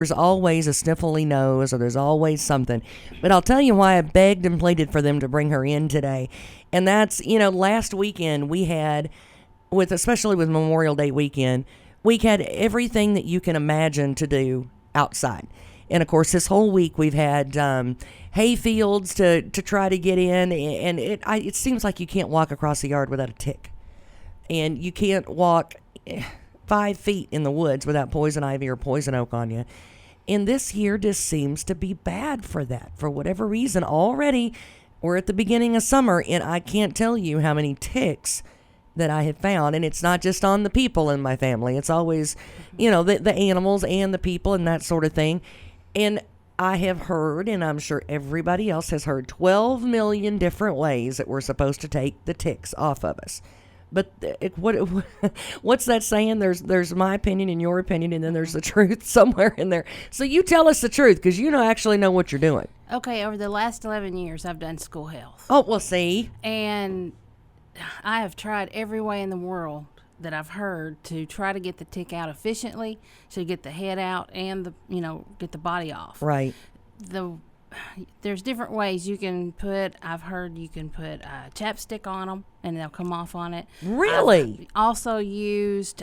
There's always a sniffly nose or there's always something. But I'll tell you why I begged and pleaded for them to bring her in today. And that's, last weekend we had, especially with Memorial Day weekend, we had everything that you can imagine to do outside. And of course, this whole week we've had hay fields to try to get in. And it seems like you can't walk across the yard without a tick. And you can't walk 5 feet in the woods without poison ivy or poison oak on you. And this year just seems to be bad for that. For whatever reason, already we're at the beginning of summer, and I can't tell you how many ticks that I have found. And it's not just on the people in my family. It's always, the animals and the people and that sort of thing. And I have heard, and I'm sure everybody else has heard, 12 million different ways that we're supposed to take the ticks off of us. But what's that saying? There's my opinion and your opinion, and then there's the truth somewhere in there. So you tell us the truth, because you actually know what you're doing. Okay, over the last 11 years, I've done school health. Oh, well, see. And I have tried every way in the world that I've heard to try to get the tick out efficiently, to get the head out and get the body off. Right. There's different ways I've heard you can put chapstick on them and they'll come off on it. Really? I've also used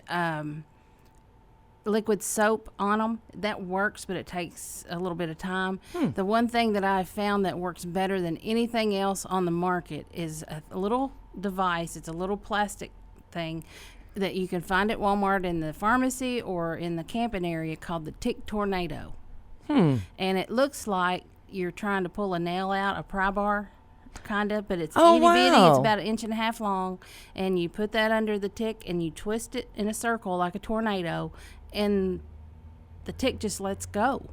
liquid soap on them. That works, but it takes a little bit of time. The one thing that I've found that works better than anything else on the market is a little device. It's a little plastic thing that you can find at Walmart in the pharmacy or in the camping area called the Tick Tornado. And it looks like you're trying to pull a nail out, a pry bar, kind of, but it's itty bitty. It's about 1.5 inches long, and you put that under the tick and you twist it in a circle like a tornado, and the tick just lets go.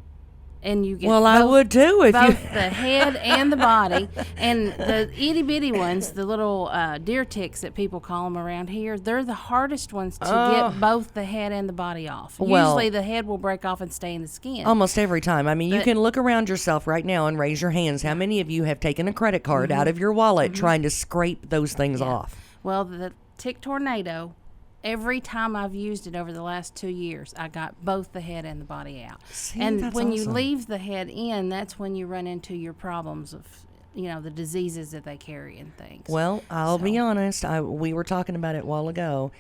And you get I would too if both the head and the body. And the itty bitty ones, the little deer ticks that people call them around here, they're the hardest ones to get both the head and the body off. Usually the head will break off and stay in the skin. Almost every time. I mean, you can look around yourself right now and raise your hands. How many of you have taken a credit card out of your wallet trying to scrape those things off? Well, the Tick Tornado, every time I've used it over the last 2 years, I got both the head and the body out. See, and that's when awesome. you leave the head in, that's when you run into your problems of, the diseases that they carry and things. Well, I'll be honest. We were talking about it a while ago.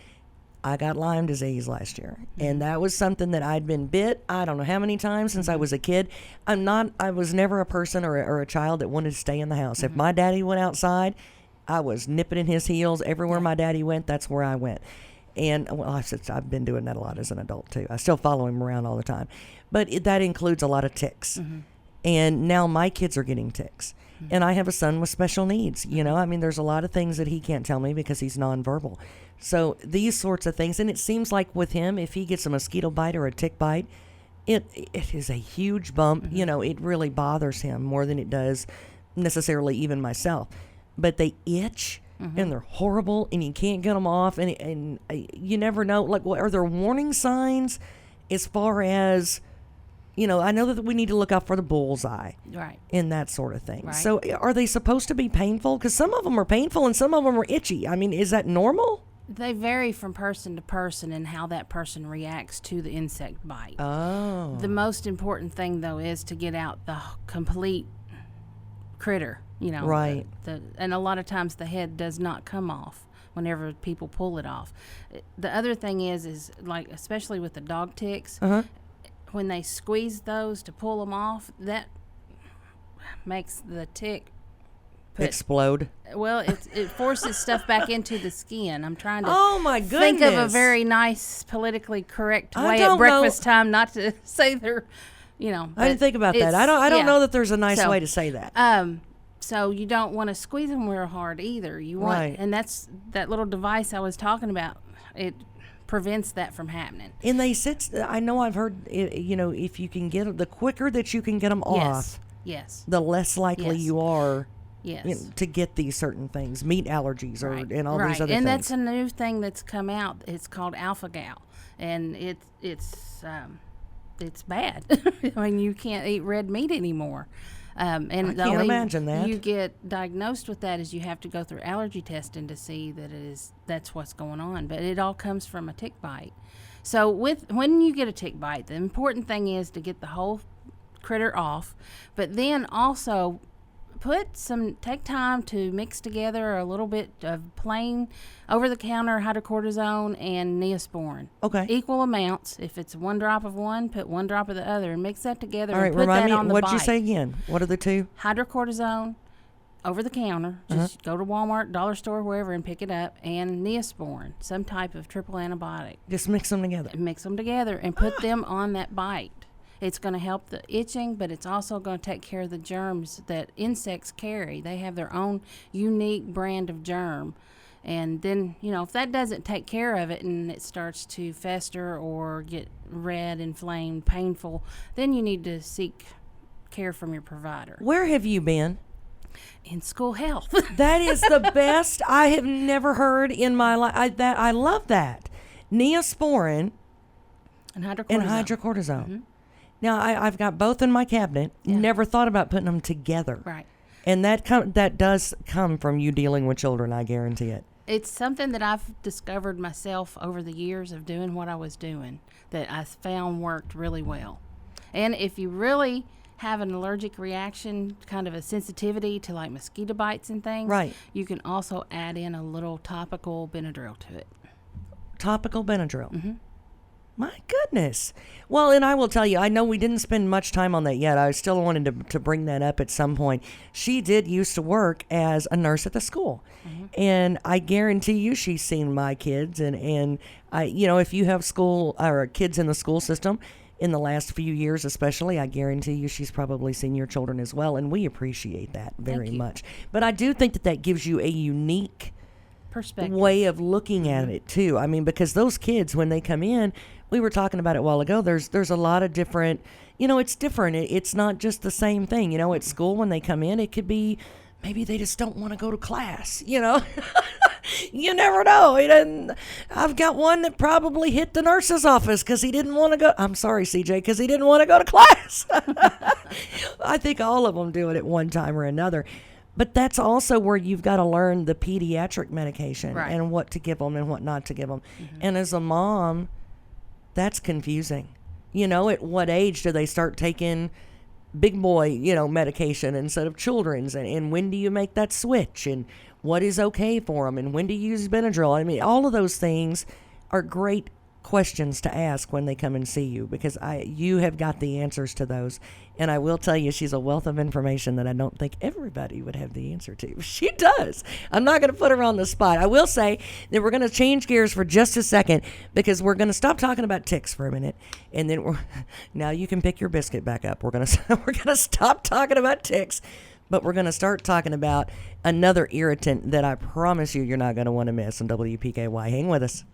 I got Lyme disease last year, and that was something that I'd been bit, I don't know how many times since I was a kid. I was never a person or a child that wanted to stay in the house. If my daddy went outside, I was nipping in his heels. Everywhere my daddy went, that's where I went. And, I've been doing that a lot as an adult, too. I still follow him around all the time. But that includes a lot of ticks. And now my kids are getting ticks. And I have a son with special needs. There's a lot of things that he can't tell me because he's nonverbal. So these sorts of things. And it seems like with him, if he gets a mosquito bite or a tick bite, it is a huge bump. It really bothers him more than it does necessarily even myself. But they itch. And they're horrible, and you can't get them off, and you never know. Like, are there warning signs as far as, I know that we need to look out for the bullseye, right, and that sort of thing. Right. So, are they supposed to be painful? Because some of them are painful, and some of them are itchy. I mean, is that normal? They vary from person to person and how that person reacts to the insect bite. Oh. The most important thing, though, is to get out the complete critter. Right. And a lot of times the head does not come off whenever people pull it off. The other thing is like, especially with the dog ticks, when they squeeze those to pull them off, that makes the tick explode. Well, it forces stuff back into the skin. I'm trying to think of a very nice, politically correct way at breakfast time not to say they're, I didn't think about that. I don't know that there's a nice way to say that. So you don't want to squeeze them real hard either. You want, and that's that little device I was talking about. It prevents that from happening. And they said, I know I've heard, if you can get the quicker that you can get them off, yes, the less likely you are, yes, to get these certain things, meat allergies, and all these other things. And that's a new thing that's come out. It's called alpha-gal, and it's bad. I mean, you can't eat red meat anymore. And I can't imagine that. You get diagnosed with that is you have to go through allergy testing to see that that's what's going on. But it all comes from a tick bite. So when you get a tick bite, the important thing is to get the whole critter off, but then also take time to mix together a little bit of plain over-the-counter hydrocortisone and Neosporin. Okay. Equal amounts. If it's 1 drop of one, put 1 drop of the other, and mix that together. All right, and put remind that me, on the what'd bite. you say again? What are the two? Hydrocortisone over the counter. Just go to Walmart, dollar store, wherever, and pick it up. And Neosporin, some type of triple antibiotic. Just mix them together. Mix them together and put them on that bite. It's going to help the itching, but it's also going to take care of the germs that insects carry. They have their own unique brand of germ. And then, if that doesn't take care of it and it starts to fester or get red, inflamed, painful, then you need to seek care from your provider. Where have you been? In school health. That is the best I have never heard in my life. I love that. Neosporin and hydrocortisone. Mm-hmm. Now, I've got both in my cabinet. Yeah. Never thought about putting them together. Right. And that does come from you dealing with children, I guarantee it. It's something that I've discovered myself over the years of doing what I was doing that I found worked really well. And if you really have an allergic reaction, kind of a sensitivity to like mosquito bites and things, right, you can also add in a little topical Benadryl to it. Topical Benadryl? Mm-hmm. My goodness. Well, and I will tell you, I know we didn't spend much time on that yet. I still wanted to bring that up at some point. She did used to work as a nurse at the school. Mm-hmm. And I guarantee you she's seen my kids. And I, if you have school or kids in the school system in the last few years especially, I guarantee you she's probably seen your children as well. And we appreciate that very much. But I do think that gives you a unique perspective way of looking at it too. I mean, because those kids, when they come in, we were talking about it a while ago, there's a lot of different, it's different. It's not just the same thing. At school when they come in, it could be maybe they just don't want to go to class, You never know. And I've got one that probably hit the nurse's office because he didn't want to go. I'm sorry, CJ, because he didn't want to go to class. I think all of them do it at one time or another. But that's also where you've got to learn the pediatric medication and what to give them and what not to give them. Mm-hmm. And as a mom, that's confusing. At what age do they start taking big boy, medication instead of children's? And when do you make that switch? And what is okay for them? And when do you use Benadryl? I mean, all of those things are great questions to ask when they come and see you, because you have got the answers to those. And I will tell you, she's a wealth of information that I don't think everybody would have the answer to. She does. I'm not going to put her on the spot. I will say that we're going to change gears for just a second, because we're going to stop talking about ticks for a minute, and then now you can pick your biscuit back up. We're going to stop talking about ticks, but we're going to start talking about another irritant that I promise you're not going to want to miss on WPKY. Hang with us.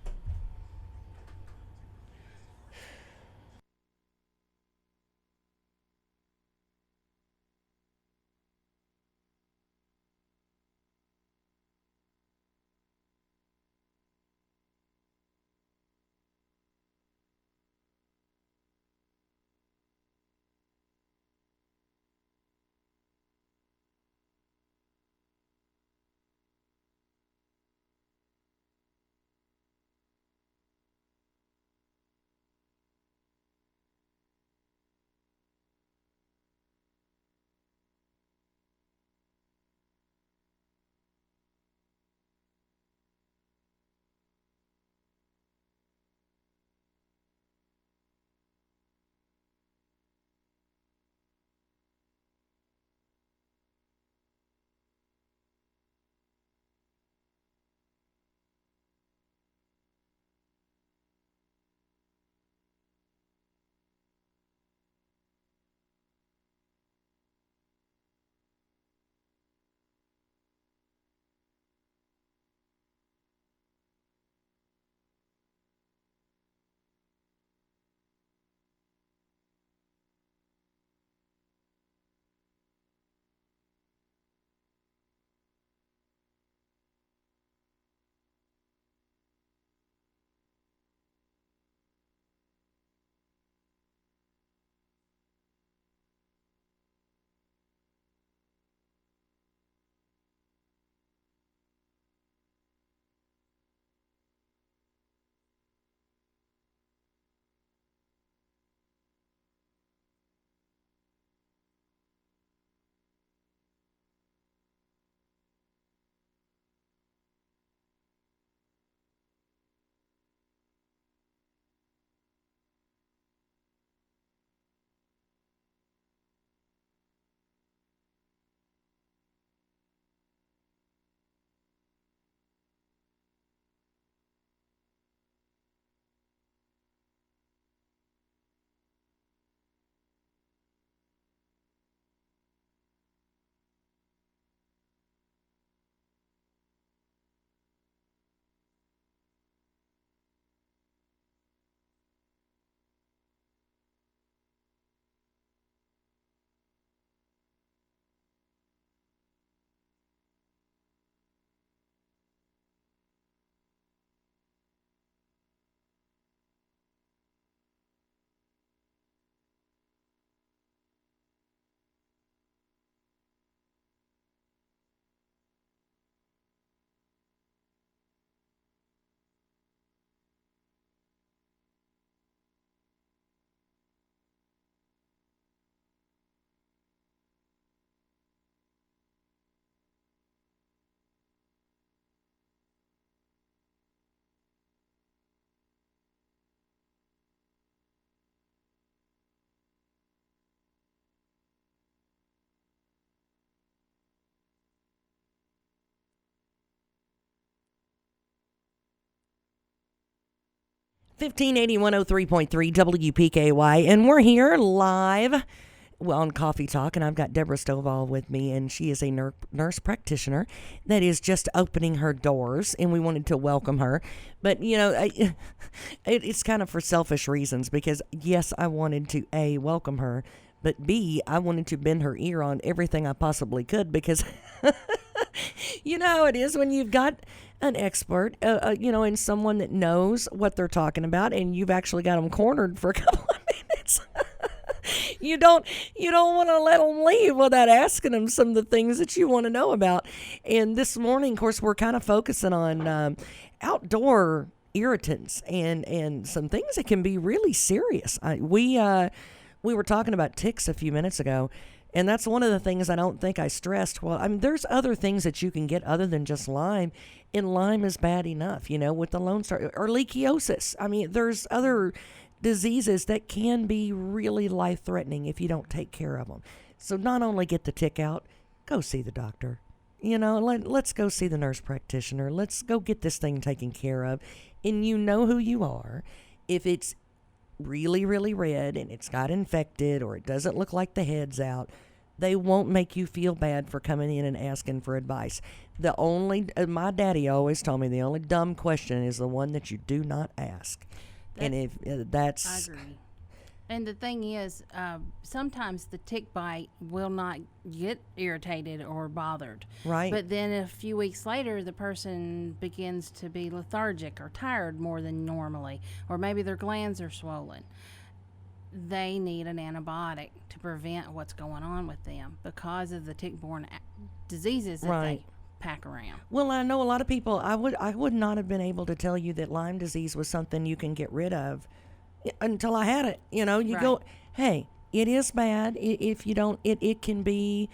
1580 103.3 WPKY, and we're here live on Coffee Talk, and I've got Deborah Stovall with me, and she is a nurse practitioner that is just opening her doors, and we wanted to welcome her. But, you know, it's kind of for selfish reasons, because, yes, I wanted to, A, welcome her, but B, I wanted to bend her ear on everything I possibly could, because you know how it is when you've got an expert, you know, and someone that knows what they're talking about, and you've actually got them cornered for a couple of minutes. You don't want to let them leave without asking them some of the things that you want to know about. And this morning, of course, we're kind of focusing on outdoor irritants and some things that can be really serious. We were talking about ticks a few minutes ago, and that's one of the things I don't think I stressed. Well, I mean, there's other things that you can get other than just Lyme, and Lyme is bad enough, you know, with the Lone Star or leishmaniasis. I mean, there's other diseases that can be really life-threatening if you don't take care of them. So not only get the tick out, go see the doctor. You know, let's go see the nurse practitioner. Let's go get this thing taken care of. And you know who you are. If it's really, really red and it's got infected or it doesn't look like the head's out, they won't make you feel bad for coming in and asking for advice. The only, my daddy always told me, the only dumb question is the one that you do not ask. And if that's... I agree. And the thing is, sometimes the tick bite will not get irritated or bothered. Right. But then a few weeks later, the person begins to be lethargic or tired more than normally, or maybe their glands are swollen. They need an antibiotic to prevent what's going on with them because of the tick-borne diseases that they pack around. Well, I know a lot of people, I would not have been able to tell you that Lyme disease was something you can get rid of until I had it. You know, you go, hey, it is bad. If you don't, it can be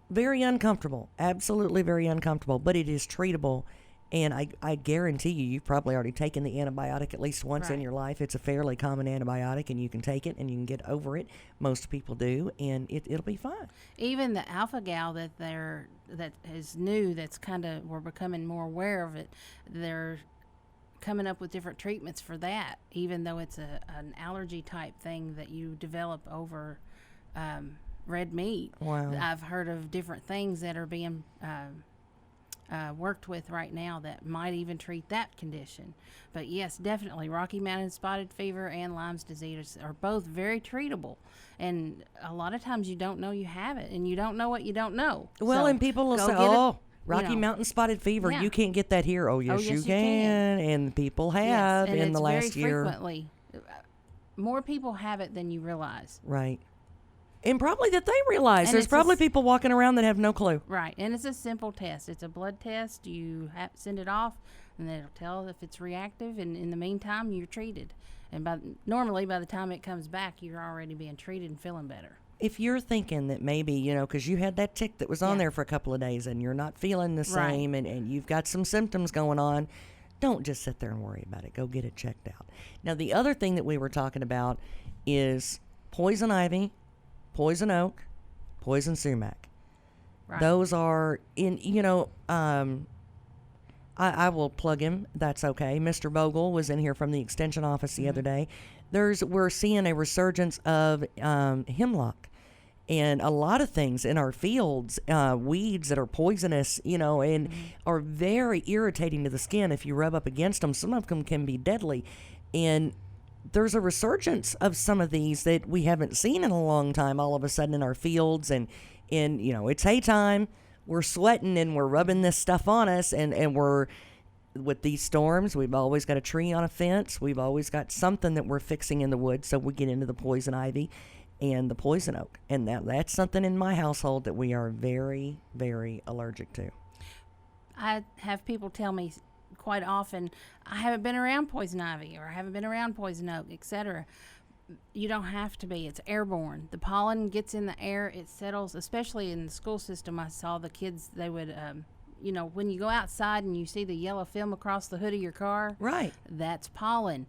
very uncomfortable, absolutely very uncomfortable, but it is treatable. And I guarantee you've probably already taken the antibiotic at least once in your life. It's a fairly common antibiotic, and you can take it and you can get over it. Most people do, and it'll be fine. Even the alpha-gal that is new, that's kind of, we're becoming more aware of it, they're coming up with different treatments for that, even though it's an allergy type thing that you develop over red meat. Wow. I've heard of different things that are being worked with right now that might even treat that condition. But yes, definitely Rocky Mountain spotted fever and Lyme's disease are both very treatable, and a lot of times you don't know you have it, and you don't know what you don't know. Well, so and people will say, Rocky Mountain spotted fever, you can't get that here. Oh, yes, you can. And people have in the last year. Frequently, more people have it than you realize. Right. And probably that they realize. There's probably people walking around that have no clue. Right. And it's a simple test. It's a blood test. You send it off, and it'll tell if it's reactive. And in the meantime, you're treated. And normally, by the time it comes back, you're already being treated and feeling better. If you're thinking that maybe, you know, because you had that tick that was on there for a couple of days and you're not feeling the same and you've got some symptoms going on, don't just sit there and worry about it. Go get it checked out. Now, the other thing that we were talking about is poison ivy, poison oak, poison sumac. Right. Those are I will plug him. That's okay. Mr. Bogle was in here from the extension office the other day. We're seeing a resurgence of hemlock and a lot of things in our fields, weeds that are poisonous, you know, and are very irritating to the skin if you rub up against them. Some of them can be deadly. And there's a resurgence of some of these that we haven't seen in a long time all of a sudden in our fields. And you know, it's hay time. We're sweating and we're rubbing this stuff on us, and we're, with these storms, we've always got a tree on a fence. We've always got something that we're fixing in the woods, so we get into the poison ivy and the poison oak. And that's something in my household that we are very, very allergic to. I have people tell me quite often, I haven't been around poison ivy, or I haven't been around poison oak, etc. You don't have to be. It's airborne. The pollen gets in the air. It settles, especially in the school system. I saw the kids, they would, you know, when you go outside and you see the yellow film across the hood of your car. Right. That's pollen.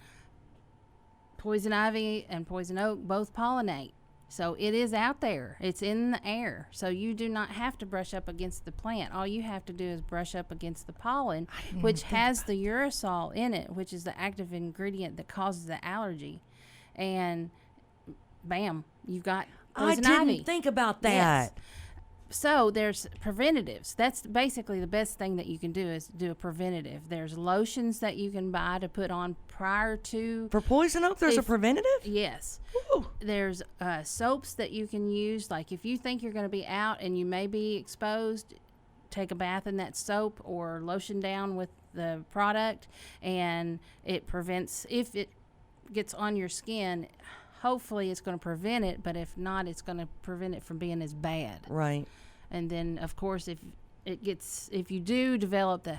Poison ivy and poison oak both pollinate. So it is out there. It's in the air. So you do not have to brush up against the plant. All you have to do is brush up against the pollen, which has the uracil in it, which is the active ingredient that causes the allergy. And bam, you've got poison ivy. I didn't think about that. Yes. So there's preventatives. That's basically the best thing that you can do is do a preventative. There's lotions that you can buy to put on prior to. For poison oak, there's a preventative? Yes. Ooh. There's soaps that you can use. Like if you think you're going to be out and you may be exposed, take a bath in that soap or lotion down with the product, and it prevents, if it gets on your skin, hopefully it's going to prevent it, but if not, it's going to prevent it from being as bad. Right. And then, of course, if you do develop the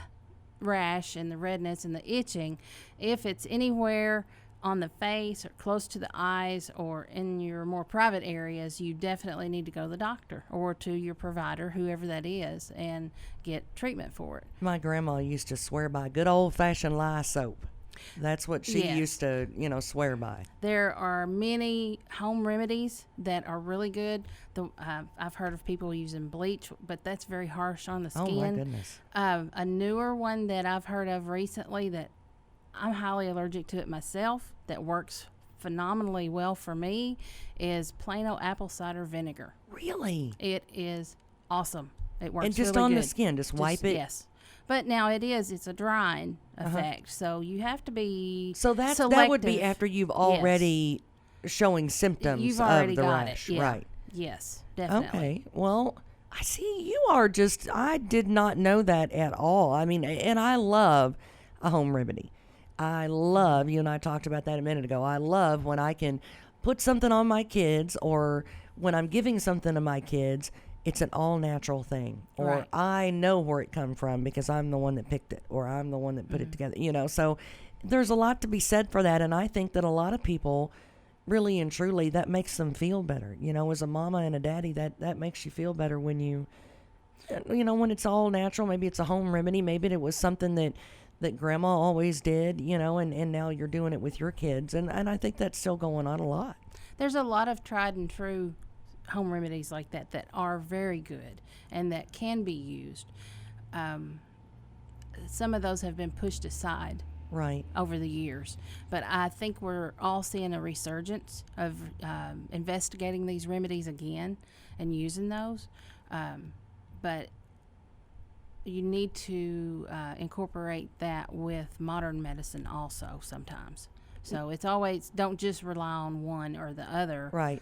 rash and the redness and the itching, if it's anywhere on the face or close to the eyes or in your more private areas, you definitely need to go to the doctor or to your provider, whoever that is, and get treatment for it. My grandma used to swear by good old-fashioned lye soap. That's what she used to, swear by. There are many home remedies that are really good. I've heard of people using bleach, but that's very harsh on the skin. Oh, my goodness. A newer one that I've heard of recently that I'm highly allergic to it myself, that works phenomenally well for me, is plain old apple cider vinegar. Really? It is awesome. It works and just really on good. The skin, just wipe it? Yes. But now it's a drying effect, so you have to be So that would be after you've already showing symptoms You've already of the got rash. it. Yeah. Right. Yes, definitely. Okay. Well, I see you are I did not know that at all. I mean, and I love a home remedy. I love, you and I talked about that a minute ago, I love when I can put something on my kids, or when I'm giving something to my kids, it's an all-natural thing, or Right. I know where it come from because I'm the one that picked it, or I'm the one that put it together, so there's a lot to be said for that. And I think that a lot of people really and truly, that makes them feel better, as a mama and a daddy, that makes you feel better when when it's all natural. Maybe it's a home remedy, maybe it was something that grandma always did, and now you're doing it with your kids, and I think that's still going on a lot. There's a lot of tried and true home remedies like that are very good and that can be used. Some of those have been pushed aside right over the years, but I think we're all seeing a resurgence of investigating these remedies again and using those, but you need to incorporate that with modern medicine also sometimes. So it's always, don't just rely on one or the other. Right.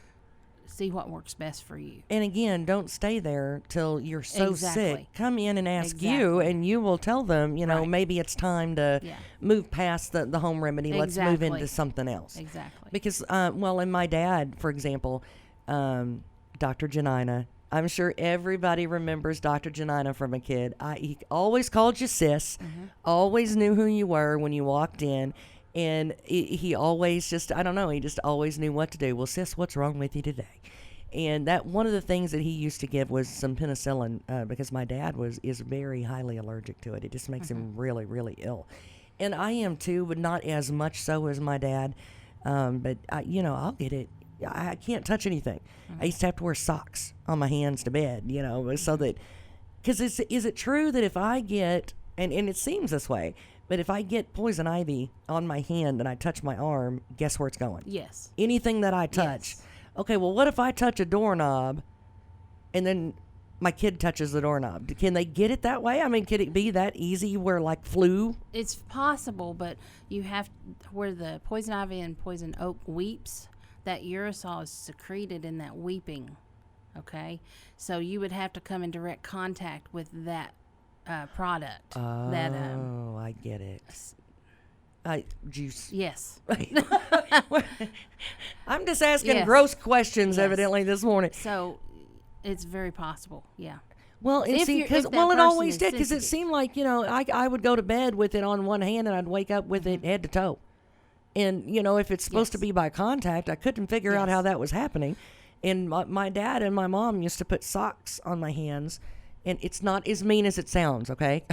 See what works best for you. And again, don't stay there till you're so sick. Come in and ask you, and you will tell them, maybe it's time to move past the home remedy. Let's move into something else. Exactly. Because, and my dad, for example, Dr. Janina, I'm sure everybody remembers Dr. Janina from a kid. He always called you sis, always knew who you were when you walked in. And he always he just always knew what to do. Well, sis, what's wrong with you today? And that one of the things that he used to give was some penicillin, because my dad is very highly allergic to it. It just makes him really, really ill. And I am too, but not as much so as my dad. But I'll get it. I can't touch anything. I used to have to wear socks on my hands to bed, so that, because is it true that if I get, and it seems this way, but if I get poison ivy on my hand and I touch my arm, guess where it's going? Yes. Anything that I touch. Yes. Okay, well, what if I touch a doorknob and then my kid touches the doorknob? Can they get it that way? I mean, could it be that easy where, like, flu? It's possible, but you have, where the poison ivy and poison oak weeps, that uracil is secreted in that weeping, okay? So you would have to come in direct contact with that product. Oh, that, I get it. Juice. Yes. I'm just asking gross questions, evidently, this morning. So it's very possible, yeah. Well, and see, it always did, because it seemed like, I would go to bed with it on one hand and I'd wake up with it head to toe. And, if it's supposed to be by contact, I couldn't figure out how that was happening. And my dad and my mom used to put socks on my hands. And it's not as mean as it sounds, okay?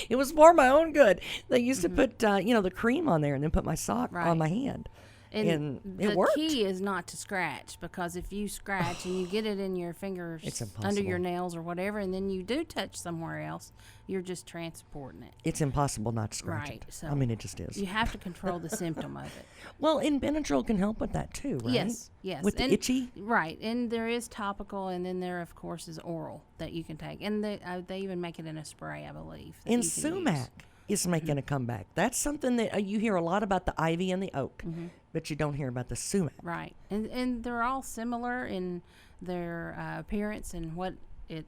It was for my own good. They used to put, the cream on there and then put my sock on my hand. And it the worked. key is not to scratch, because if you scratch and you get it in your fingers, It's under your impossible. nails or whatever, and then you do touch somewhere else, you're just transporting it. It's impossible not to scratch Right, it. so I mean, it just is. You have to control the symptom of it. Well, and Benadryl can help with that too, right? Yes, yes. With the And- itchy? Right, and there is topical, and then there, of course, is oral that you can take. And they even make it in a spray, I believe. that And you can use. sumac is making a comeback. That's something that you hear a lot about, the ivy and the oak, but you don't hear about the sumac. Right, and they're all similar in their appearance and what it.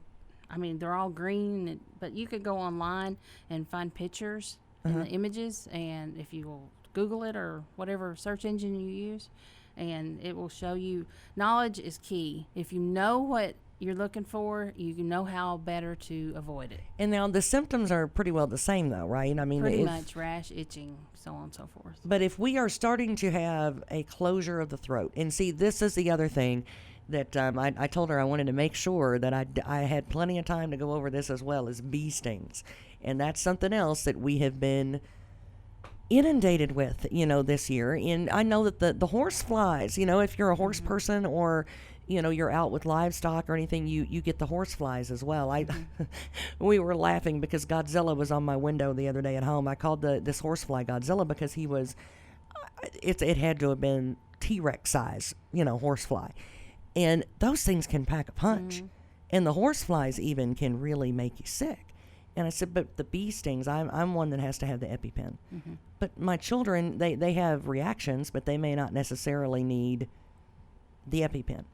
I mean, they're all green, but you could go online and find pictures and the images, and if you will Google it or whatever search engine you use, and it will show you. Knowledge is key. If you know what you're looking for, you know how better to avoid it. And now the symptoms are pretty well the same, though, right? I mean, Pretty much rash, itching, so on and so forth. But if we are starting to have a closure of the throat, and see, this is the other thing that I told her I wanted to make sure that I had plenty of time to go over this as well, as bee stings. And that's something else that we have been inundated with, this year. And I know that the horse flies, if you're a horse person, or you're out with livestock or anything, you get the horse flies as well. We were laughing because Godzilla was on my window the other day at home. I called this horsefly Godzilla because he was, it had to have been T-Rex size, horsefly. And those things can pack a punch. And the horseflies even can really make you sick. And I said, but the bee stings, I'm one that has to have the EpiPen. But my children, they have reactions, but they may not necessarily need the EpiPen.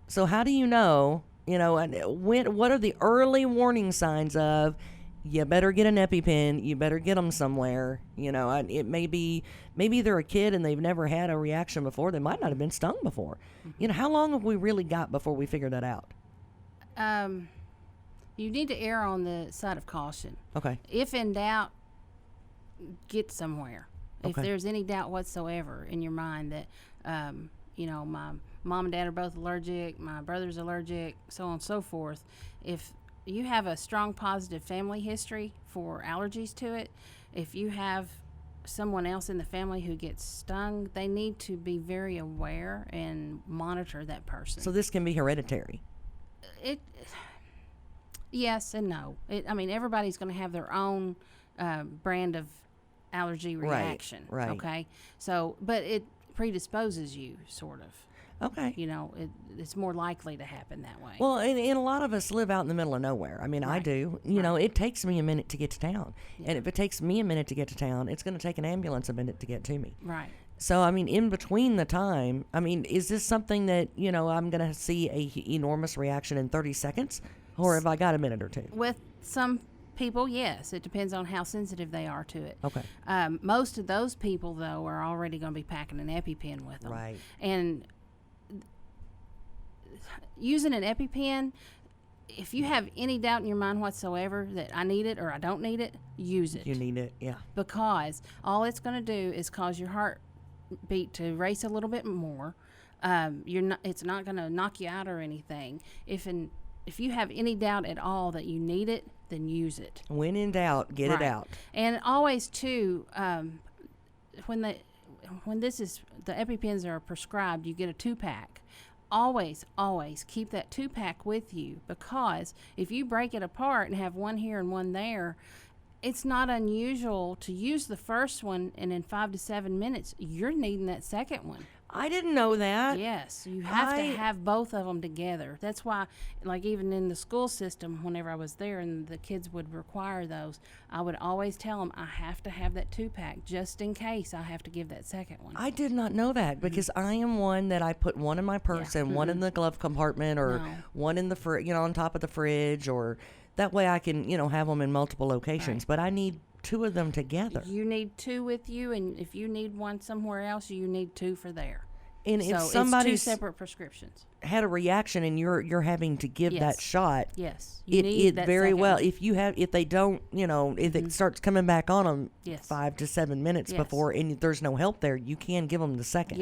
So how do you know, what are the early warning signs of, you better get an EpiPen, you better get them somewhere, it maybe they're a kid and they've never had a reaction before, they might not have been stung before. How long have we really got before we figure that out? You need to err on the side of caution. Okay. If in doubt, get somewhere. If Okay. there's any doubt whatsoever in your mind that, my mom and dad are both allergic, my brother's allergic, so on and so forth, if you have a strong positive family history for allergies to it, if you have someone else in the family who gets stung, they need to be very aware and monitor that person. So this can be hereditary. Yes and no. Everybody's going to have their own brand of allergy reaction. right. Okay. So, but it predisposes you, sort of. Okay. It's more likely to happen that way. Well, and a lot of us live out in the middle of nowhere. I mean, I Right. do. It takes me a minute to get to town. Yeah. And if it takes me a minute to get to town, it's going to take an ambulance a minute to get to me. Right. So, in between the time, is this something that, I'm going to see a enormous reaction in 30 seconds? Or have I got a minute or two? With some people, yes. It depends on how sensitive they are to it. Okay. Most of those people, though, are already going to be packing an EpiPen with them. Right. And using an EpiPen, if you have any doubt in your mind whatsoever that I need it or I don't need it, use it. You need it, yeah. Because all it's going to do is cause your heartbeat to race a little bit more. It's not going to knock you out or anything. If you have any doubt at all that you need it, then use it. When in doubt, get it out. And always too, when the EpiPens are prescribed, you get a 2-pack. Always keep that 2-pack with you, because if you break it apart and have one here and one there, it's not unusual to use the first one, and in 5 to 7 minutes, you're needing that second one. I didn't know that. Yes, you have to have both of them together. That's why, like, even in the school system, whenever I was there and the kids would require those, I would always tell them I have to have that 2-pack just in case I have to give that second one. I did not know that, because I am one that I put one in my purse and one in the glove compartment, or one in the on top of the fridge, or that way I can, have them in multiple locations. Right. But I need 2 of them together. You need 2 with you, and if you need one somewhere else, you need 2 for there. And so if somebody's it's 2 separate prescriptions. had a reaction and you're having to give that shot, yes, you need it that very second well. one. If they don't, if it starts coming back on them Yes. 5 to 7 minutes Yes. before, and there's no help there, you can give them the second.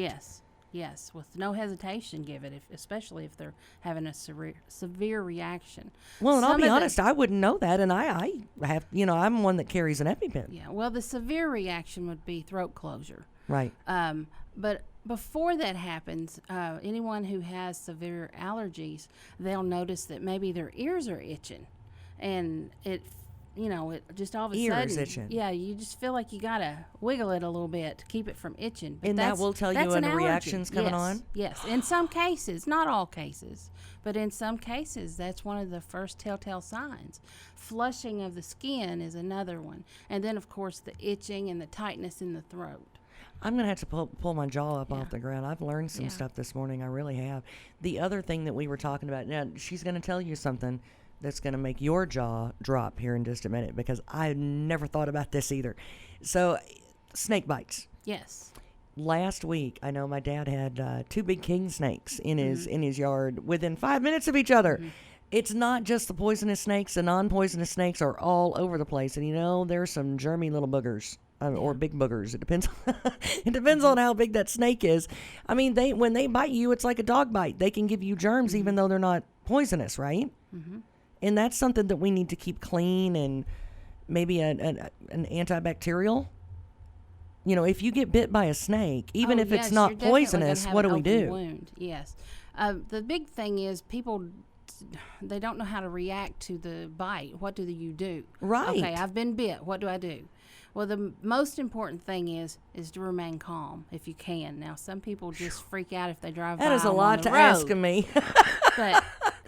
Yes, with no hesitation, give it, especially if they're having a severe reaction. Well, and I'll Some be of the- honest, I wouldn't know that, and I have, I'm one that carries an EpiPen. Yeah, well, the severe reaction would be throat closure. Right. But before that happens, anyone who has severe allergies, they'll notice that maybe their ears are itching, and it just all of a Ears sudden, itching. yeah, you just feel like you gotta wiggle it a little bit to keep it from itching. But And that will tell you that's when an the allergy. reaction's coming on? Yes, in some cases, not all cases, but in some cases, that's one of the first telltale signs. Flushing of the skin is another one, and then of course the itching and the tightness in the throat. I'm going to have to pull my jaw up off the ground. I've learned some Yeah. stuff this morning. I really have. The other thing that we were talking about, now she's going to tell you something that's going to make your jaw drop here in just a minute, because I never thought about this either. So, snake bites. Yes. Last week, I know my dad had 2 big king snakes in his yard within 5 minutes of each other. It's not just the poisonous snakes. The non-poisonous snakes are all over the place. And there's some germy little boogers. Or big boogers. It depends. It depends on how big that snake is. I mean, when they bite you, it's like a dog bite. They can give you germs even though they're not poisonous, right? Mm-hmm. And that's something that we need to keep clean, and maybe an antibacterial. If you get bit by a snake, even if it's not poisonous, what do we do? Wound. Yes. The big thing is people, they don't know how to react to the bite. What do you do? Right. Okay, I've been bit. What do I do? Well, the most important thing is to remain calm if you can. Now, some people just freak out if they drive by That is a lot to ask of me. But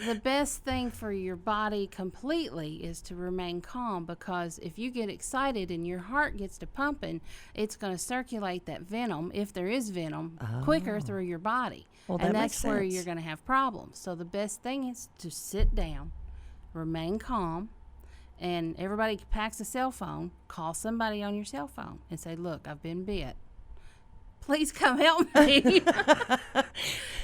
the best thing for your body completely is to remain calm, because if you get excited and your heart gets to pumping, it's going to circulate that venom, if there is venom, quicker through your body. Well, that and makes that's where sense. you're going to have problems. So the best thing is to sit down, remain calm, and everybody packs a cell phone. Call somebody on your cell phone and say, "Look, I've been bit. Please come help me."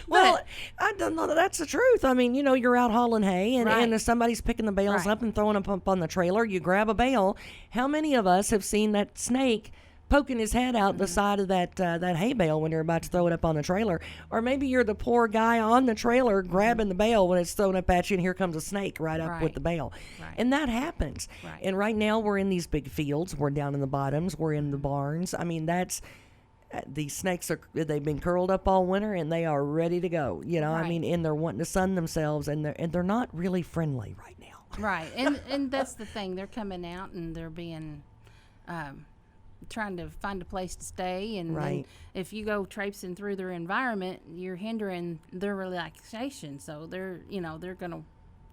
Well, I don't know that that's the truth. I mean, you're out hauling hay, and if somebody's picking the bales Right. up and throwing them up on the trailer, you grab a bale. How many of us have seen that snake poking his head out the side of that hay bale when they're about to throw it up on the trailer? Or maybe you're the poor guy on the trailer grabbing the bale when it's thrown up at you, and here comes a snake right up with the bale. Right. And that happens. Right. And right now we're in these big fields. We're down in the bottoms. We're in the barns. I mean, these snakes they've been curled up all winter, and they are ready to go. I Right. mean, and they're wanting to sun themselves, and they're not really friendly right now. Right, and that's the thing. They're coming out and they're being, trying to find a place to stay. And then Right. if you go traipsing through their environment, you're hindering their relaxation. So they're going to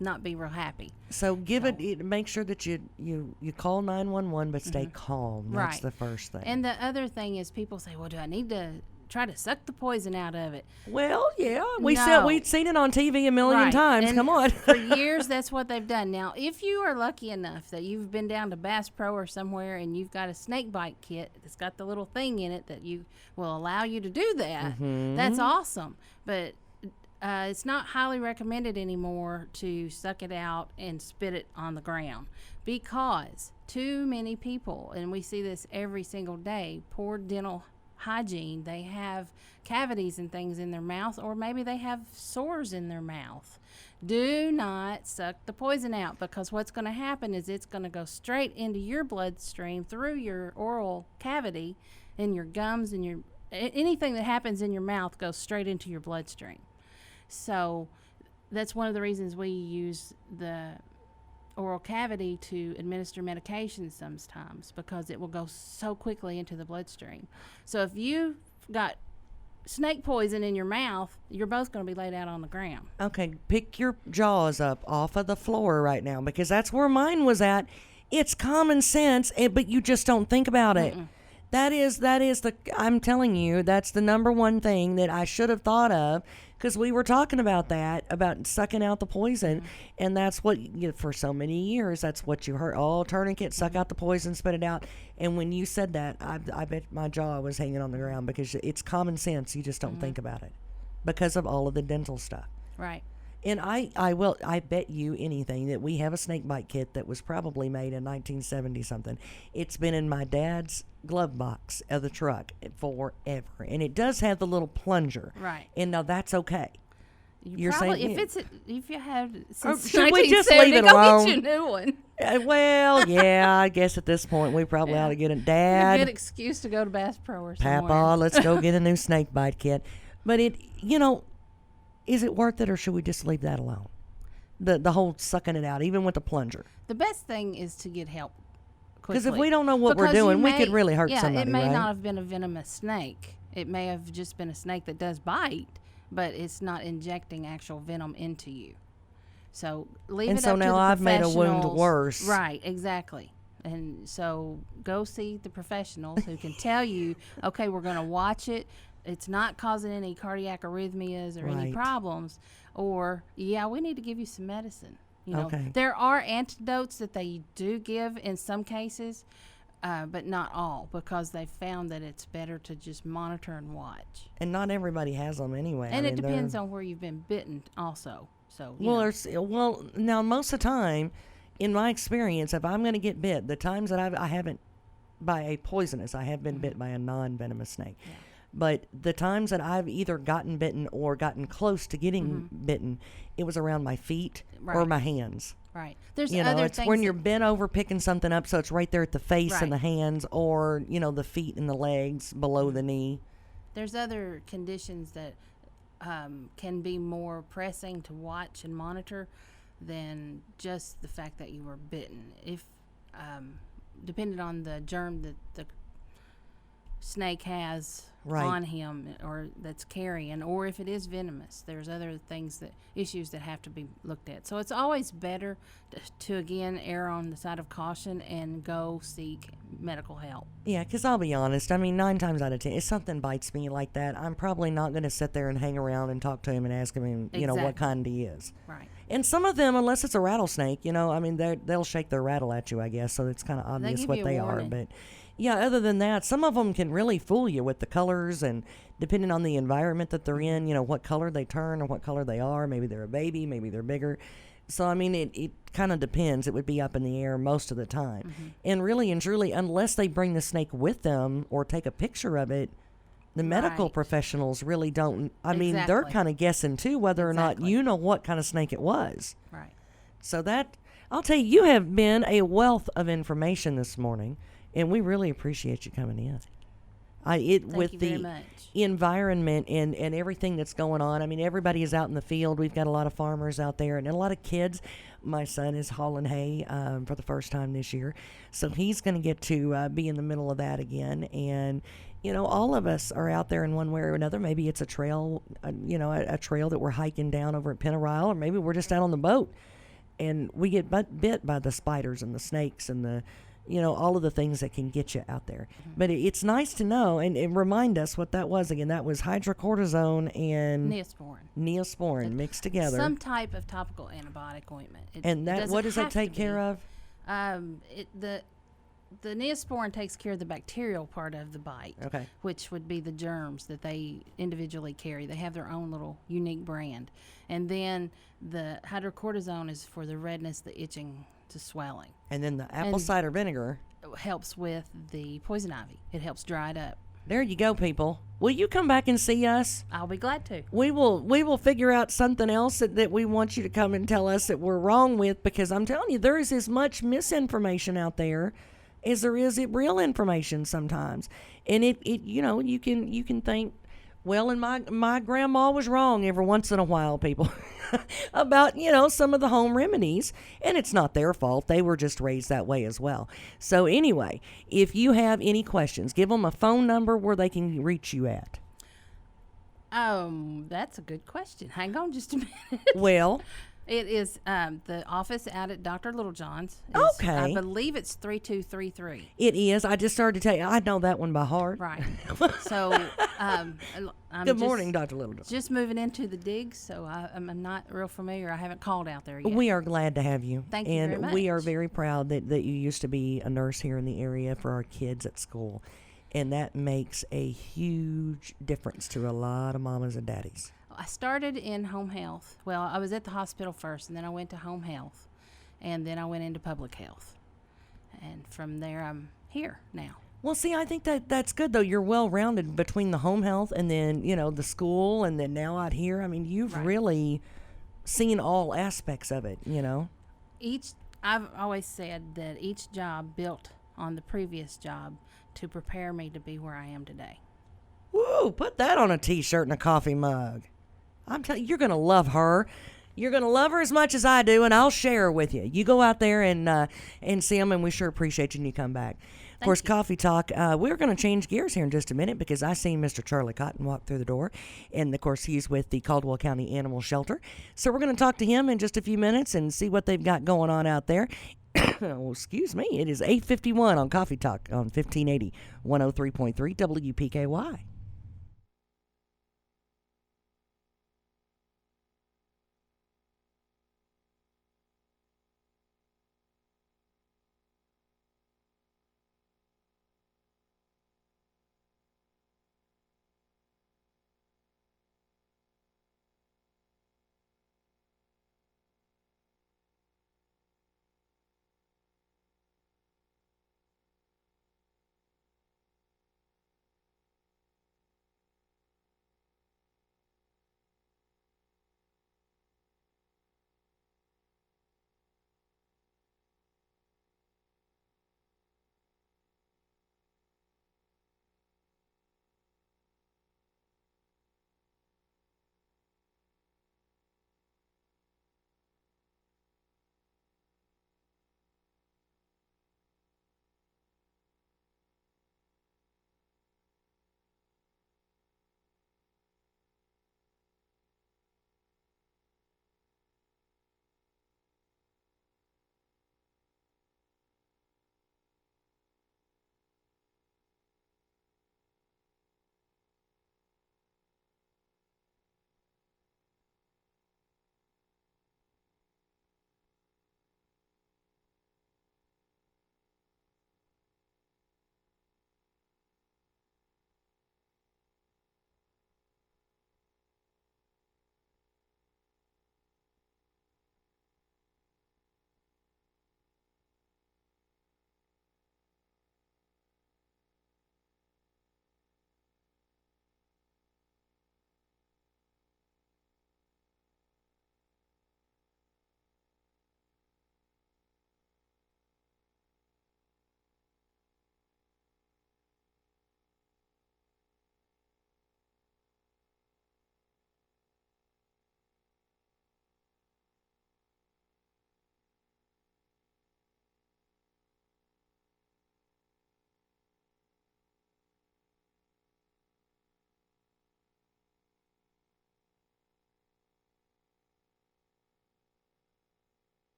not be real happy. So make sure that you call 911, but stay calm. That's Right. the first thing. And the other thing is, people say, "Well, do I need to try to suck the poison out of it?" Well, yeah, No. we've seen it on TV a million Right. times. And Come on. For years, that's what they've done. Now, if you are lucky enough that you've been down to Bass Pro or somewhere and you've got a snake bite kit that's got the little thing in it that you will allow you to do that, that's awesome. But it's not highly recommended anymore to suck it out and spit it on the ground, because too many people, and we see this every single day, poor dental hygiene. They have cavities and things in their mouth, or maybe they have sores in their mouth. Do not suck the poison out, because what's going to happen is it's going to go straight into your bloodstream through your oral cavity, and your gums, and anything that happens in your mouth goes straight into your bloodstream. So that's one of the reasons we use the oral cavity to administer medication sometimes, because it will go so quickly into the bloodstream. So if you've got snake poison in your mouth, you're both going to be laid out on the ground. Okay, pick your jaws up off of the floor right now, because that's where mine was at. It's common sense, but you just don't think about it. That is I'm telling you, that's the number one thing that I should have thought of, because we were talking about that, about sucking out the poison, and that's what, for so many years, that's what you heard. Oh, tourniquet, suck out the poison, spit it out. And when you said that, I bet my jaw was hanging on the ground, because it's common sense. You just don't think about it because of all of the dental stuff. Right. And I bet you anything that we have a snake bite kit that was probably made in 1970 something. It's been in my dad's glove box of the truck forever, and it does have the little plunger. Right. And now that's okay. You're probably, saying if you have Or since should we just leave 1970, it go alone? get you a new one. Well, yeah, I guess at this point we probably ought to get it. Dad, A good excuse to go to Bass Pro or somewhere. Papa, let's go get a new snake bite kit. But is it worth it, or should we just leave that alone? The whole sucking it out, even with the plunger. The best thing is to get help quickly. Because if we don't know what we're Because you doing, we may- could really hurt yeah, somebody, it may right? not have been a venomous snake. It may have just been a snake that does bite, but it's not injecting actual venom into you. So leave And it so up to now the I've made a wound professionals. worse. Right, exactly. And so go see the professionals who can tell you, okay, we're going to watch it. It's not causing any cardiac arrhythmias or any Right. problems. Or, yeah, we need to give you some medicine. Okay. There are antidotes that they do give in some cases, but not all, because they found that it's better to just monitor and watch. And not everybody has them anyway. And it depends on where you've been bitten also. So, Well, now most of the time, in my experience, if I'm going to get bit, the times that I haven't by a poisonous, I have been bit by a non-venomous snake. Yeah. But the times that I've either gotten bitten or gotten close to getting bitten, it was around my feet or Right. my hands. right. There's You know, other it's things. when you're bent over picking something up, so it's right there at the face Right. and the hands, or the feet and the legs below the knee. There's other conditions that can be more pressing to watch and monitor than just the fact that you were bitten. If depending on the germ that the snake has Right. on him or that's carrying, or if it is venomous, there's other issues that have to be looked at. So it's always better to again err on the side of caution and go seek medical help. Yeah, because I'll be honest. I mean, 9 times out of 10, if something bites me like that, I'm probably not going to sit there and hang around and talk to him and ask him, what Exactly. kind he is. Right. And some of them, unless it's a rattlesnake, I mean, they'll shake their rattle at you, I guess. So it's kind of obvious give what you a they are. warning. But yeah, other than that, some of them can really fool you with the colors, and depending on the environment that they're in, what color they turn or what color they are. Maybe they're a baby, maybe they're bigger. So, I mean, it kind of depends. It would be up in the air most of the time. And really and truly, unless they bring the snake with them or take a picture of it, the medical Right. professionals really don't. I mean, they're Exactly. kind of guessing, too, whether or not Exactly. you know what kind of snake it was. Right. So I'll tell you, you have been a wealth of information this morning, and we really appreciate you coming in. Thank With you the very much. environment and everything that's going on. I mean, everybody is out in the field. We've got a lot of farmers out there and a lot of kids. My son is hauling hay for the first time this year, so he's going to get to be in the middle of that again. And all of us are out there in one way or another. Maybe it's a trail, a trail that we're hiking down over at Pennarile, or maybe we're just out on the boat and we get bit by the spiders and the snakes and the all of the things that can get you out there. But it's nice to know and remind us what that was again. That was hydrocortisone and Neosporin mixed together. Some type of topical antibiotic ointment. What does that take care of? The Neosporin takes care of the bacterial part of the bite, Okay. which would be the germs that they individually carry. They have their own little unique brand. And then the hydrocortisone is for the redness, the itching, to swelling. And then the apple cider vinegar Helps with the poison ivy. It helps dry it up. There you go, people. Will you come back and see us? I'll be glad to. We will figure out something else that we want you to come and tell us that we're wrong with, because I'm telling you, there is as much misinformation out there as there is real information sometimes. And you can think, well, and my grandma was wrong every once in a while, people, about, some of the home remedies. And it's not their fault. They were just raised that way as well. So anyway, if you have any questions, give them a phone number where they can reach you at. That's a good question. Hang on just a minute. Well, It is the office out at Dr. Littlejohn's. Okay. I believe it's 3233. it is. I just started to tell you, I know that one by heart. Right. So I'm Good morning, Dr. Littleton. Just moving into the digs, so I'm not real familiar. I haven't called out there yet. We are glad to have you. Thank you and very we are much. very proud that you used to be a nurse here in the area for our kids at school. And that makes a huge difference to a lot of mamas and daddies. I started in home health. Well, I was at the hospital first, and then I went to home health, and then I went into public health. And from there, I'm here now. Well, see, I think that's good though. You're well rounded between the home health and then the school and then now out here. I mean, you've Right. really seen all aspects of it. Each I've always said that each job built on the previous job to prepare me to be where I am today. Woo! Put that on a T-shirt and a coffee mug. I'm telling you, you're gonna love her. You're gonna love her as much as I do, and I'll share her with you. You go out there and see them, and we sure appreciate you when you come back. Of course, Thank you. Coffee Talk. We're going to change gears here in just a minute because I seen Mr. Charlie Cotton walk through the door, and of course he's with the Caldwell County Animal Shelter. So we're going to talk to him in just a few minutes and see what they've got going on out there. Oh, excuse me. It is 8:51 on Coffee Talk on 1580 103.3 WPKY.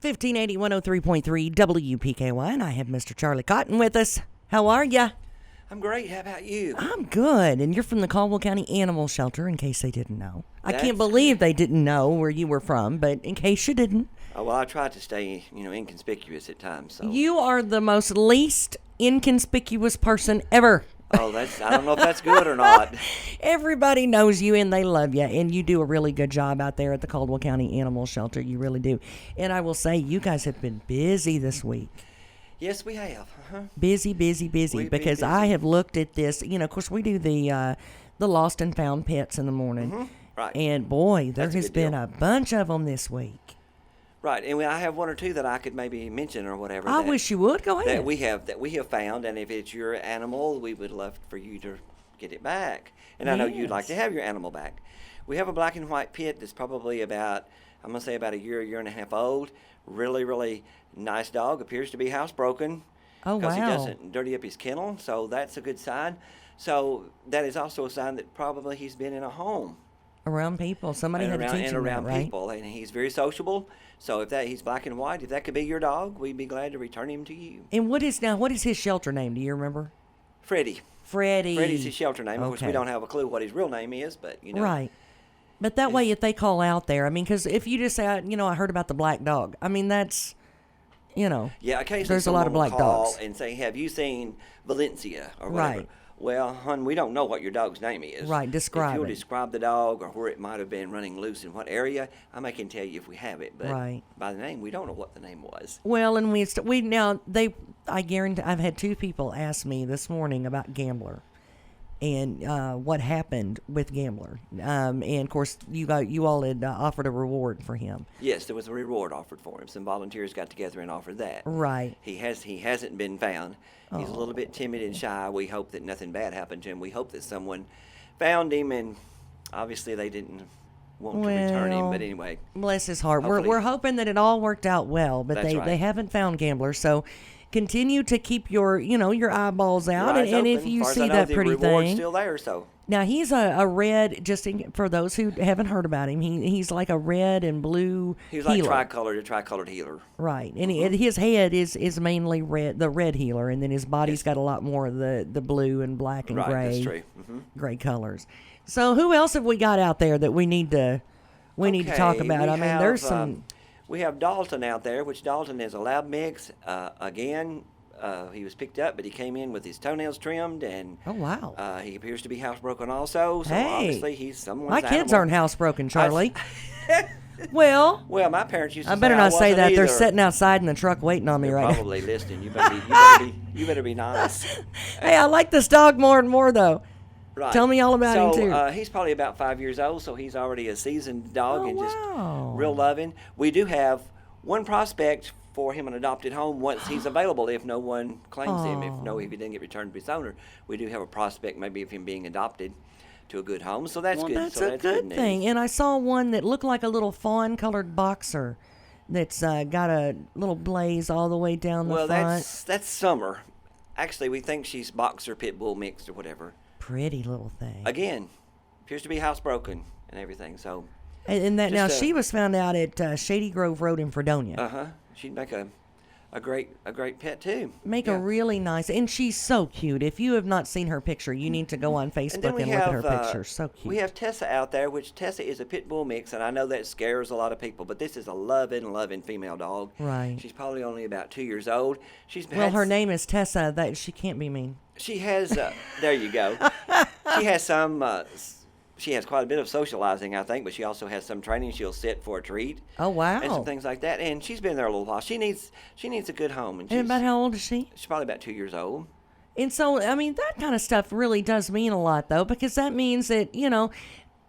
Fifteen eighty 103.3 WPKY, and I have Mr. Charlie Cotton with us. How are ya? I'm great. How about you? I'm good, and you're from the Caldwell County Animal Shelter, in case they didn't know. I can't That's believe they didn't know where you were from, but in case you didn't, Oh, well, I try to stay, inconspicuous at times. So. you are the most least inconspicuous person ever. Oh, I don't know if that's good or not. Everybody knows you and they love you, and you do a really good job out there at the Caldwell County Animal Shelter. You really do. And I will say, you guys have been busy this week. Yes, we have. Uh-huh. Busy, busy, busy. We've been Because busy. I have looked at this. Of course, we do the lost and found pets in the morning. Right. And boy, there That's a has good been deal. a bunch of them this week. Right, and I have one or two that I could maybe mention or whatever. I that, wish you would. Go ahead. that we have found, and if it's your animal, we would love for you to get it back. And I know you'd like to Yes. have your animal back. We have a black and white pit that's probably about about a year and a half old. Really, really nice dog. Appears to be housebroken. Oh, Because he wow. doesn't dirty up his kennel, so that's a good sign. So that is also a sign that probably he's been in a home. Around people. Somebody had to teach him around that, right? people, and he's very sociable. So if he's black and white, if that could be your dog, we'd be glad to return him to you. And what is his shelter name? Do you remember? Freddie. Freddie. Freddie's his shelter name. Of course, we Okay. don't have a clue what his real name is, but you know. Right. But that way, if they call out there, I mean, because if you just say, I heard about the black dog, I mean, that's, Yeah, occasionally there's a lot of someone will black call dogs. and say, "Have you seen Valencia or whatever?" Right. Well, hon, we don't know what your dog's name is. Right, describe If you'll it. describe the dog or where it might have been running loose in what area, I can tell you if we have it. But Right. by the name, we don't know what the name was. Well, and I guarantee, I've had 2 people ask me this morning about Gambler and what happened with Gambler. And of course, you all had offered a reward for him. Yes, there was a reward offered for him. Some volunteers got together and offered that. Right. He hasn't been found. He's a little bit timid and shy. We hope that nothing bad happened to him. We hope that someone found him, and obviously they didn't want to return him. Well, But anyway, Bless his heart. Hopefully- We're hoping that it all worked out well, but That's they right. haven't found Gambler. So continue to keep your eyeballs out, your and, eyes if open. you Far as I see know, that the pretty reward's thing. still there. So Now he's a red. For those who haven't heard about him, he's like a red and blue he was like healer. a tricolored healer. Right, and his head is mainly red, the red healer, and then his body's Yes. got a lot more of the blue and black and Right, gray, that's true. gray colors. So who else have we got out there that we need to talk Okay, about? we I mean, have, there's some. We have Dalton out there, which Dalton is a lab mix. Again, he was picked up, but he came in with his toenails trimmed, and Oh wow! he appears to be housebroken also. So Hey, obviously he's someone's My kids animal. aren't housebroken, Charlie. Well, Well, my parents used to I better say not say wasn't that. They're either. sitting outside in the truck waiting on me They're right now. probably listening. You better be nice. Hey, I like this dog more and more though. Right. Tell me all about him, too. He's probably about 5 years old, so he's already a seasoned dog Oh, and just wow. real loving. We do have one prospect for him an adopted home once he's available. If no one claims him, if he didn't get returned to his owner, we do have a prospect maybe of him being adopted to a good home. So that's Well, good. that's so a that's good news. thing. And I saw one that looked like a little fawn-colored boxer that's got a little blaze all the way down the Well, front. that's Summer. Actually, we think she's boxer pit bull mixed or whatever. Pretty little thing. Again, appears to be housebroken and everything. So, And that now just, she was found out at Shady Grove Road in Fredonia. she'd make a great pet too. Make Yeah. a really nice, and she's so cute. If you have not seen her picture, you need to go on And then Facebook we and have, look at her picture. So cute. We have Tessa out there, which Tessa is a pit bull mix, and I know that scares a lot of people, but this is a loving female dog. Right. She's probably only about 2 years old. Well, her name is Tessa. That she can't be mean. She has. There you go. She has some. She has quite a bit of socializing, I think, but she also has some training. She'll sit for a treat. Oh wow! And some things like that. And she's been there a little while. She needs a good home. And And about how old is she? she's probably about 2 years old. And so, I mean, that kind of stuff really does mean a lot, though, because that means that,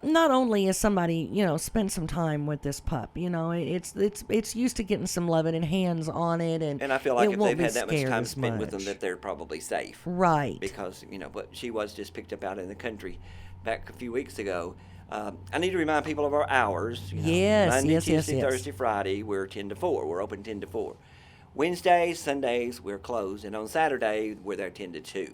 not only is somebody, spent some time with this pup, it's used to getting some loving and hands on it, and And I feel like it if won't they've be had that much scared time as spent with them, much. that they're probably safe. Right. Because, but she was just picked up out in the country back a few weeks ago. I need to remind people of our hours. Yes, Monday, yes, yes, Tuesday, yes. Thursday, Friday, we're 10 to 4. We're open 10 to 4. Wednesdays, Sundays, we're closed. And on Saturday, we're there 10 to 2.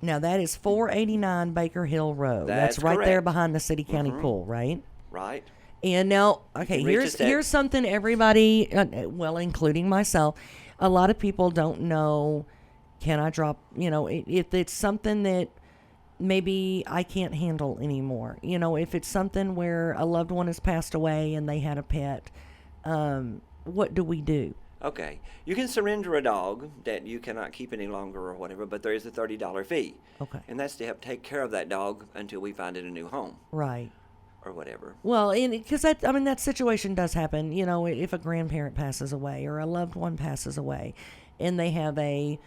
Now, that is 489 Baker Hill Road. That's right there correct. behind the city county pool, right? Right? And now, okay, can reach us at- here's something everybody, well, including myself, a lot of people don't know. Can I drop? If it's something that maybe I can't handle anymore. If it's something where a loved one has passed away and they had a pet, what do we do? Okay. You can surrender a dog that you cannot keep any longer or whatever, but there is a $30 fee. Okay. And that's to help take care of that dog until we find it a new home Right. or whatever. Well, because that situation does happen. If a grandparent passes away or a loved one passes away, and they have an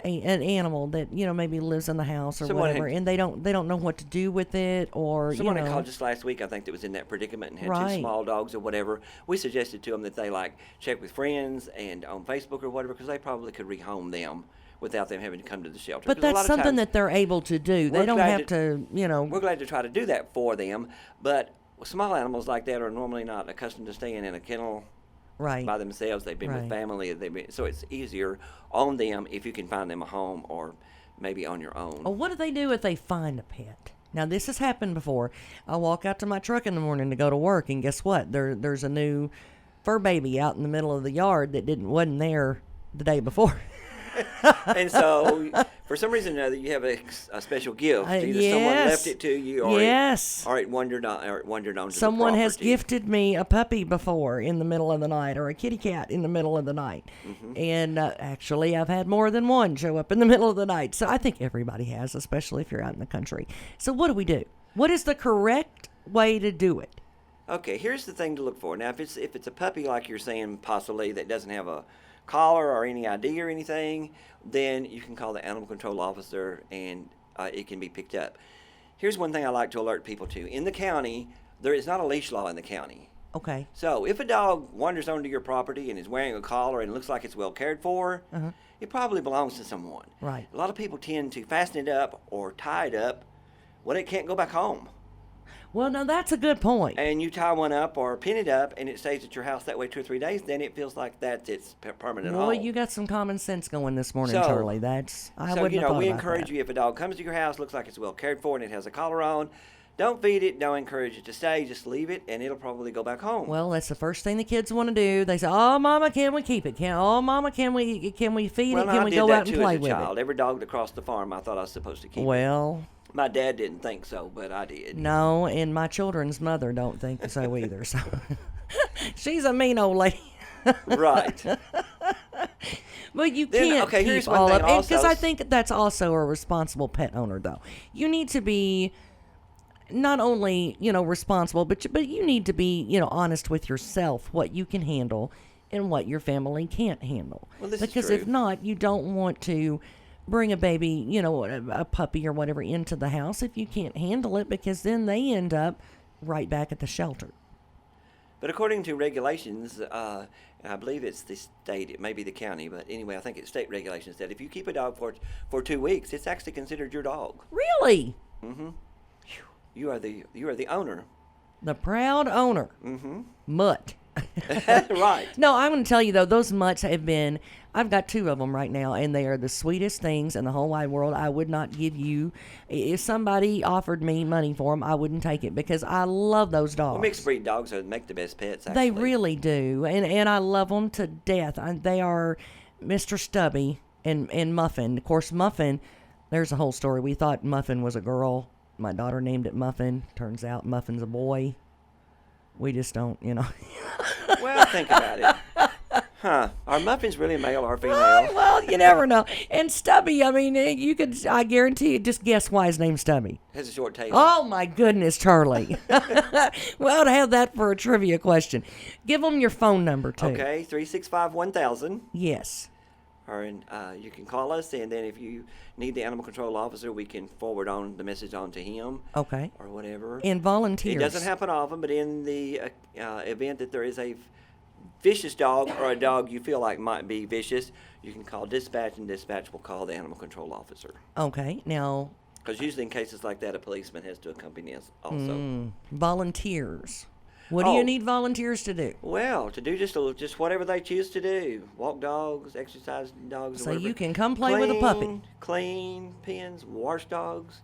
animal that maybe lives in the house or Someone whatever, had- and they don't know what to do with it, or Someone had called just last week, I think, that was in that predicament and had Right. two small dogs or whatever. We suggested to them that they check with friends and on Facebook or whatever, because they probably could rehome them without them having to come to the shelter. But 'Cause a lot that's of something times that they're able to do. They we're don't glad have to. we're glad to try to do that for them, but small animals like that are normally not accustomed to staying in a kennel Right. by themselves. They've been Right. with family. So it's easier on them if you can find them a home or maybe on your own. Well, what do they do if they find a pet? Now, this has happened before. I walk out to my truck in the morning to go to work, and guess what? There's a new fur baby out in the middle of the yard that wasn't there the day before. And so, for some reason or another, you have a special gift. Either someone left it to you, or it wandered on to Someone the has property. gifted me a puppy before in the middle of the night, or a kitty cat in the middle of the night. And actually, I've had more than one show up in the middle of the night. So I think everybody has, especially if you're out in the country. So what do we do? What is the correct way to do it? Okay, here's the thing to look for. Now, if it's a puppy like you're saying, possibly that doesn't have a collar or any ID or anything, then you can call the animal control officer and it can be picked up. Here's one thing I like to alert people to. In the county, there is not a leash law in the county. Okay. So if a dog wanders onto your property and is wearing a collar and looks like it's well cared for, it probably belongs to someone. Right. A lot of people tend to fasten it up or tie it up when it can't go back home. Well, now that's a good point. And you tie one up or pin it up and it stays at your house that way 2 or 3 days, then it feels like that's its permanent home. Well, you got some common sense going this morning, So- Charlie. I wouldn't have thought we about encourage that. you, if a dog comes to your house, looks like it's well cared for and it has a collar on, don't feed it, don't encourage it to stay, just leave it and it'll probably go back home. Well, that's the first thing the kids want to do. They say, "Oh, Mama, can we keep it? Oh, Mama, can we feed it? Can I we did go that out and too play as a with child. Every dog that crossed the farm, I thought I was supposed to keep it?" it. Well, My dad didn't think so, but I did. no, and my children's mother don't think so either. So she's a mean old lady. Right. But you Then, can't okay, here's keep one all thing of it, because also. I think that's also a responsible pet owner, though. You need to be not only responsible, but you need to be honest with yourself, what you can handle and what your family can't handle. Well, this is because true. if not, you don't want to bring a baby, a puppy or whatever into the house if you can't handle it, because then they end up right back at the shelter. But according to regulations, and I believe it's the state, it may be the county, but anyway, I think it's state regulations that if you keep a dog for 2 weeks, it's actually considered your dog. Really? You are the owner. The proud owner. Mutt. Right. No, I'm going to tell you, though, those mutts I've got 2 of them right now, and they are the sweetest things in the whole wide world. I would not give you, if somebody offered me money for them, I wouldn't take it, because I love those dogs. Well, mixed breed dogs make the best pets, actually. They really do, and I love them to death. They are Mr. Stubby and Muffin. Of course, Muffin, there's a whole story. We thought Muffin was a girl. My daughter named it Muffin. Turns out Muffin's a boy. We just don't, Well, think about it. Huh. Are muffins really male or female? Well, you never know. And Stubby, I mean, I guarantee you, just guess why his name's Stubby. Has a short tail. Oh, my goodness, Charlie. Well, to have that for a trivia question. Give them your phone number, too. Okay, 365-1000. Yes. Or you can call us, and then if you need the animal control officer, we can forward on the message on to him. Okay. Or whatever. And volunteers. It doesn't happen often, but in the event that there is a vicious dog or a dog you feel like might be vicious, you can call dispatch, and dispatch will call the animal control officer. Okay. Now, Because usually in cases like that, a policeman has to accompany us also. volunteers. What do you need volunteers to do? Well, to do just whatever they choose to do. Walk dogs, exercise dogs. So or whatever. you can come play with a puppy. Clean pens, wash dogs,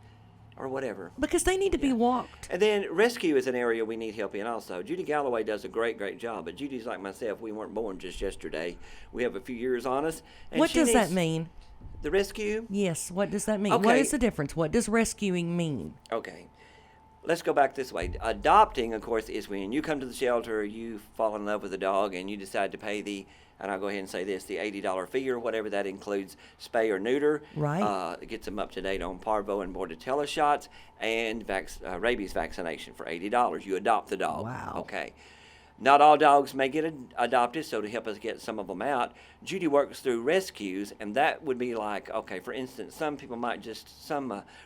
or whatever. Because they need to be walked. And then rescue is an area we need help in also. Judy Galloway does a great job. But Judy's like myself. We weren't born just yesterday. We have a few years on us. And What she does that needs- mean? The rescue? Yes, what does that mean? What Okay. is the difference? What does rescuing mean? Okay. Let's go back this way. Adopting, of course, is when you come to the shelter, you fall in love with a dog, and you decide to pay and I'll go ahead and say this, the $80 fee or whatever. That includes spay or neuter. Right. It gets them up to date on parvo and bordetella shots and rabies vaccination for $80. You adopt the dog. Wow. Okay. Not all dogs may get adopted, so to help us get some of them out, Judy works through rescues, and that would be like, okay, for instance, some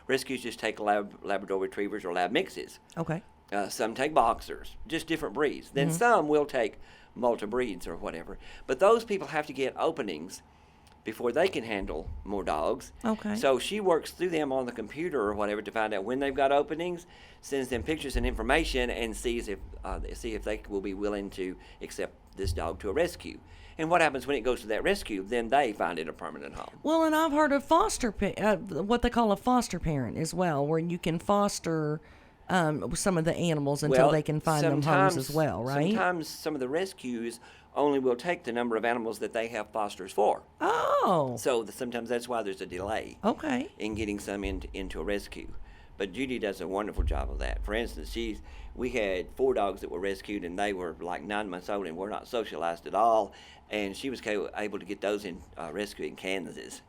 rescues just take Labrador retrievers or lab mixes. Okay. Some take boxers, just different breeds. Then some will take multi-breeds or whatever. But those people have to get openings before they can handle more dogs. Okay. So she works through them on the computer or whatever to find out when they've got openings, sends them pictures and information, and sees if they will be willing to accept this dog to a rescue. And what happens when it goes to that rescue? Then they find it a permanent home. Well, and I've heard of what they call a foster parent as well, where you can foster some of the animals until they can find them homes as well, right? Sometimes some of the rescues only will take the number of animals that they have fosters for. Oh. So sometimes that's why there's a delay Okay. in getting some into a rescue. But Judy does a wonderful job of that. For instance, we had 4 dogs that were rescued, and they were like 9 months old and were not socialized at all. And she was able to get those in rescue in Kansas.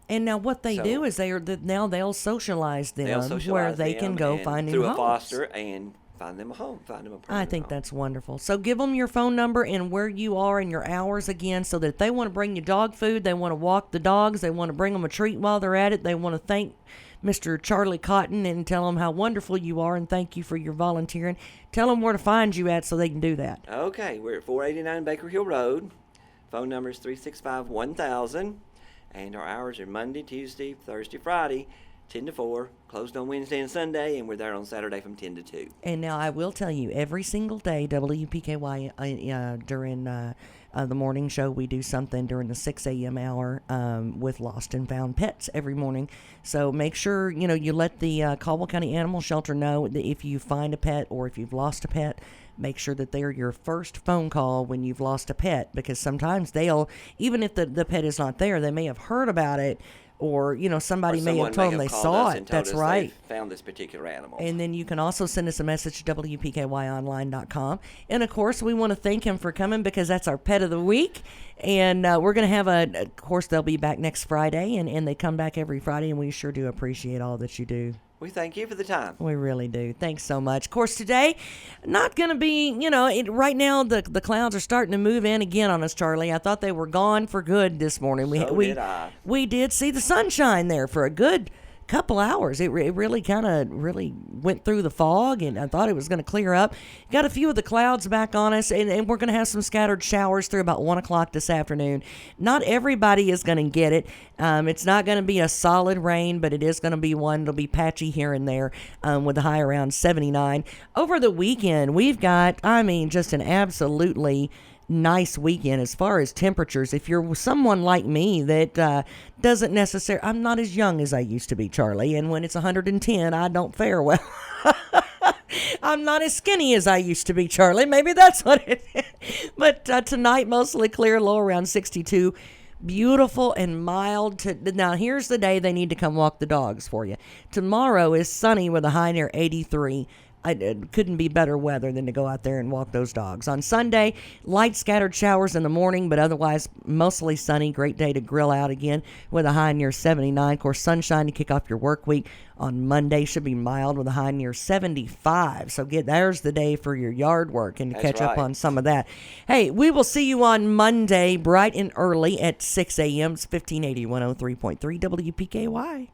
And now what they So- do is now they'll socialize them They'll socialize where they them can go and find new through homes. a foster and find them a home, find them a permanent I think home. that's wonderful. So give them your phone number and where you are and your hours again, so that if they want to bring you dog food, they want to walk the dogs, they want to bring them a treat while they're at it, they want to thank Mr. Charlie Cotton and tell him how wonderful you are and thank you for your volunteering. Tell them where to find you at so they can do that. Okay, we're at 489 Baker Hill Road. Phone number is 365-1000. And our hours are Monday, Tuesday, Thursday, Friday, 10 to 4, closed on Wednesday and Sunday, and we're there on Saturday from 10 to 2. And now I will tell you, every single day, WPKY, during the morning show, we do something during the 6 a.m. hour with lost and found pets every morning. So make sure, you let the Caldwell County Animal Shelter know that if you find a pet or if you've lost a pet, make sure that they're your first phone call when you've lost a pet, because sometimes even if the pet is not there, they may have heard about it, or somebody may have told them they saw it. That's right. Found this particular animal. And then you can also send us a message to WPKYonline.com. And of course, we want to thank him for coming, because that's our pet of the week. And we're going to have of course, they'll be back next Friday, and they come back every Friday, and we sure do appreciate all that you do. We thank you for the time. We really do. Thanks so much. Of course, today, not going to be, right now the clouds are starting to move in again on us, Charlie. I thought they were gone for good this morning. Did I. We did see the sunshine there for a good couple hours. It really kind of went through the fog, and I thought it was going to clear up. Got a few of the clouds back on us, and we're going to have some scattered showers through about 1 o'clock this afternoon. Not everybody is going to get it. It's not going to be a solid rain, but it is going to be one. It'll be patchy here and there, with a high around 79. Over the weekend, we've got, just an absolutely nice weekend as far as temperatures. If you're someone like me that doesn't necessarily, I'm not as young as I used to be, Charlie, and when it's 110, I don't fare well. I'm not as skinny as I used to be, Charlie. Maybe that's what it is. But tonight, mostly clear, low around 62. Beautiful and mild. Now, here's the day they need to come walk the dogs for you. Tomorrow is sunny with a high near 83. It couldn't be better weather than to go out there and walk those dogs. On Sunday, light scattered showers in the morning, but otherwise mostly sunny. Great day to grill out again with a high near 79. Of course, sunshine to kick off your work week. On Monday should be mild with a high near 75. So there's the day for your yard work and to catch up on some of that. Hey, we will see you on Monday bright and early at 6 a.m. It's 1580 103.3 WPKY.